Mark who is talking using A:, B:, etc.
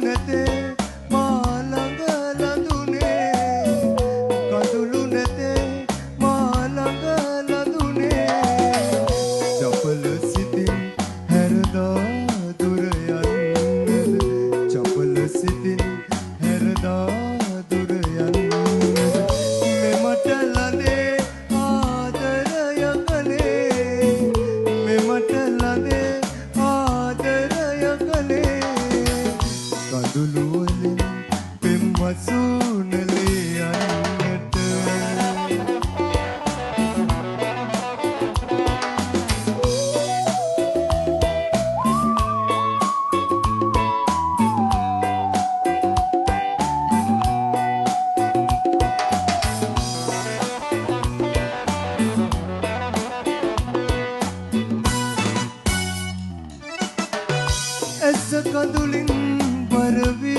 A: නැතේ මා ළඟ ලඳුනේ කඳුළු නැතේ මා ළඟ ලඳුනේ චපල සිතින් හැරදා දුර යන්නද චපල සිතින් හැරදා දුර යන්නද මෙමට ලඳේ ආදරය කලේ මෙමට ලඳේ ආදරය කලේ කඳුළු වලින් පෙම් වසුනලේ යන්නට ඇස කඳුලින් පරවි